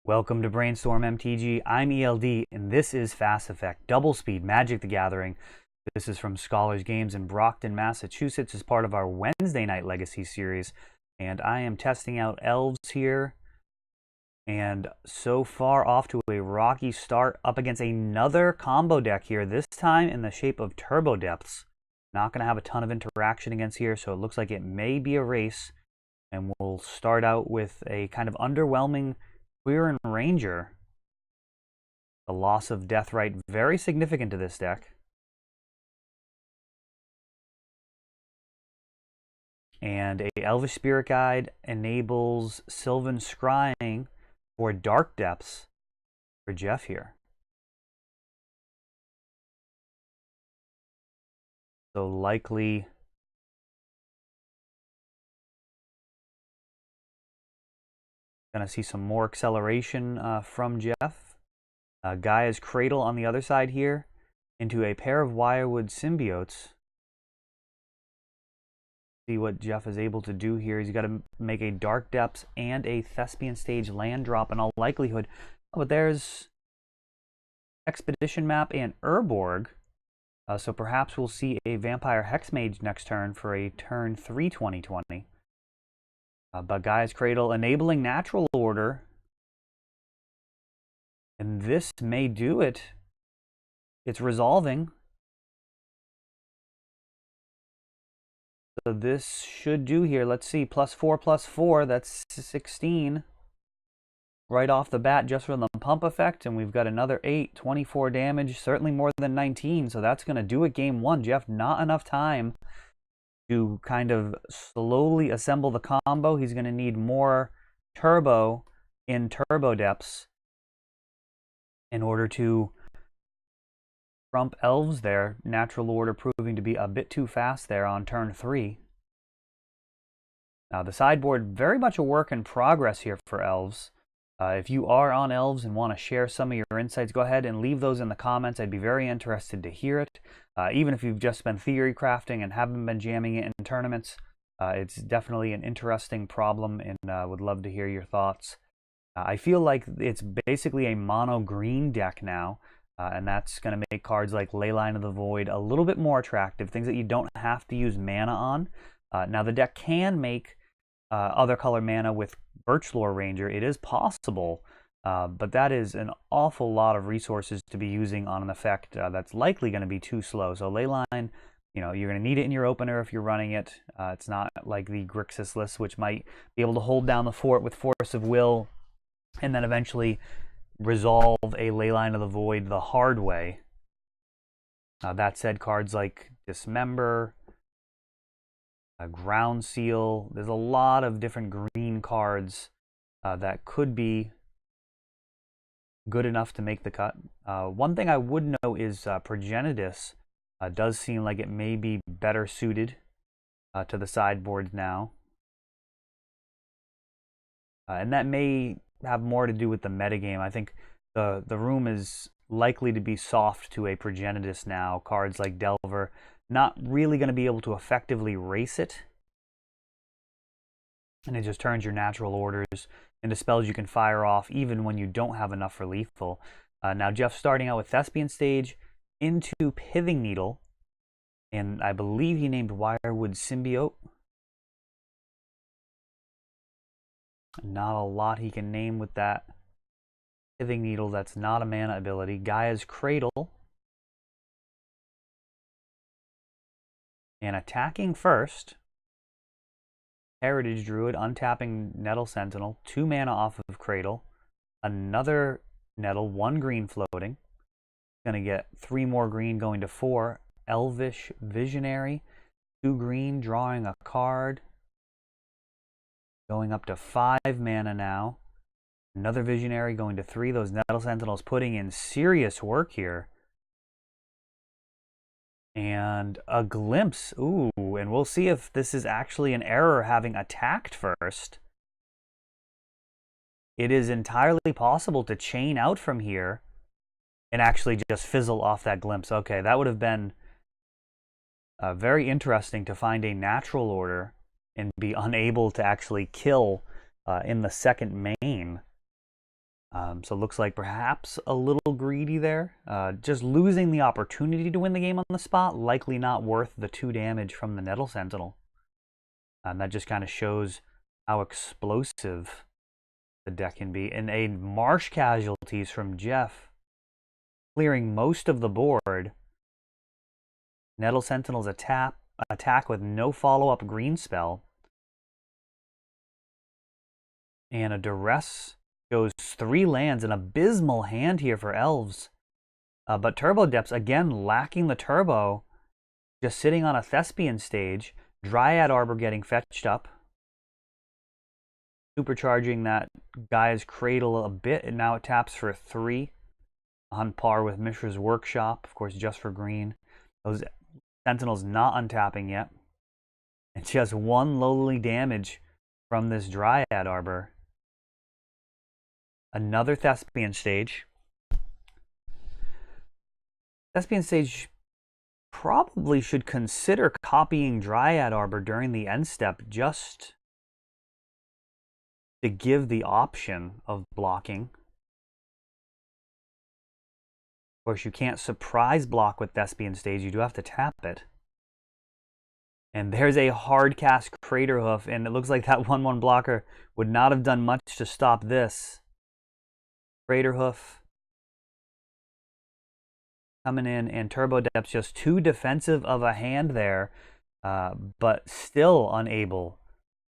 Welcome to Brainstorm MTG. I'm ELD, and this is Fast Effect Double Speed Magic the Gathering. This is from Scholars Games in Brockton, Massachusetts, as part of our Wednesday Night Legacy series. And I am testing out Elves here. And so far off to a rocky start up against another combo deck here, this time in the shape of Turbo Depths. Not going to have a ton of interaction against here, so it looks like it may be a race. And we'll start out with a kind of underwhelming Quirion Ranger. The loss of Deathrite, very significant to this deck. And a Elvish Spirit Guide enables Sylvan Scrying for Dark Depths for Jeff here. So likely going to see some more acceleration from Jeff. Gaia's Cradle on the other side here into a pair of Wirewood Symbiotes. See what Jeff is able to do here. He's got to make a Dark Depths and a Thespian Stage land drop in all likelihood. Oh, but there's Expedition Map and Urborg. So perhaps we'll see a Vampire Hexmage next turn for a turn 3 2020. But Gaia's Cradle enabling Natural Order. And this may do it. It's resolving. So this should do here. Let's see. +4/+4. That's 16. Right off the bat just from the pump effect. And we've got another 8. 24 damage. Certainly more than 19. So that's going to do it game one. Jeff, not enough time to kind of slowly assemble the combo. He's going to need more turbo in Turbo Depths in order to trump Elves there. Natural Order proving to be a bit too fast there on turn 3. Now the sideboard, very much a work in progress here for Elves. If you are on Elves and want to share some of your insights, go ahead and leave those in the comments. I'd be very interested to hear it. Even if you've just been theory crafting and haven't been jamming it in tournaments, it's definitely an interesting problem, and would love to hear your thoughts. I feel like it's basically a mono green deck now, and that's going to make cards like Leyline of the Void a little bit more attractive, things that you don't have to use mana on. Now the deck can make other color mana with Birchlore Ranger. It is possible, but that is an awful lot of resources to be using on an effect that's likely going to be too slow. So Leyline, you know, you're going to need it in your opener if you're running it. It's not like the Grixis list, which might be able to hold down the fort with Force of Will and then eventually resolve a Leyline of the Void the hard way. That said, cards like Dismember, Ground Seal, there's a lot of different green cards that could be good enough to make the cut. One thing I would note is Progenitus does seem like it may be better suited to the sideboard now. And that may have more to do with the metagame. I think the room is likely to be soft to a Progenitus now. Cards like Delver not really going to be able to effectively race it. And it just turns your natural orders into spells you can fire off even when you don't have enough for lethal. Now Jeff's starting out with Thespian Stage into Pithing Needle. And I believe he named Wirewood Symbiote. Not a lot he can name with that Pithing Needle. That's not a mana ability. Gaia's Cradle. And attacking first, Heritage Druid, untapping Nettle Sentinel, 2 mana off of Cradle, another Nettle, 1 green floating, going to get 3 more green going to 4, Elvish Visionary, 2 green, drawing a card, going up to 5 mana now, another Visionary going to 3, those Nettle Sentinels putting in serious work here. And a Glimpse. Ooh, and we'll see if this is actually an error having attacked first. It is entirely possible to chain out from here and actually just fizzle off that Glimpse. Okay, that would have been very interesting to find a natural order and be unable to actually kill in the second main. So it looks like perhaps a little greedy there. Just losing the opportunity to win the game on the spot, likely not worth the 2 damage from the Nettle Sentinel. That just kind of shows how explosive the deck can be. And a Marsh Casualties from Jeff, clearing most of the board. Nettle Sentinel's attack with no follow-up green spell. And a Duress shows 3 lands, an abysmal hand here for Elves. But Turbo Depths, again, lacking the turbo. Just sitting on a Thespian stage. Dryad Arbor getting fetched up. Supercharging that Gaia's Cradle a bit, and now it taps for 3. On par with Mishra's Workshop, of course, just for green. Those Sentinels not untapping yet. And just 1 lowly damage from this Dryad Arbor. Another Thespian stage. Thespian stage probably should consider copying Dryad Arbor during the end step just to give the option of blocking. Of course, you can't surprise block with Thespian stage. You do have to tap it. And there's a hard cast Craterhoof, and it looks like that 1/1 blocker would not have done much to stop this. Craterhoof coming in, and Turbo Depths just too defensive of a hand there, but still unable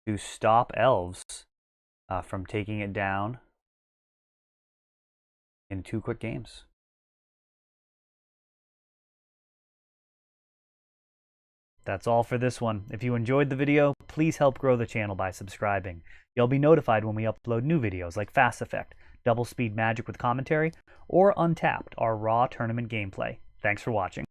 to stop Elves from taking it down in 2 quick games. That's all for this one. If you enjoyed the video, please help grow the channel by subscribing. You'll be notified when we upload new videos like Fast Effect, Double Speed Magic with commentary, or Untapped, our raw tournament gameplay. Thanks for watching.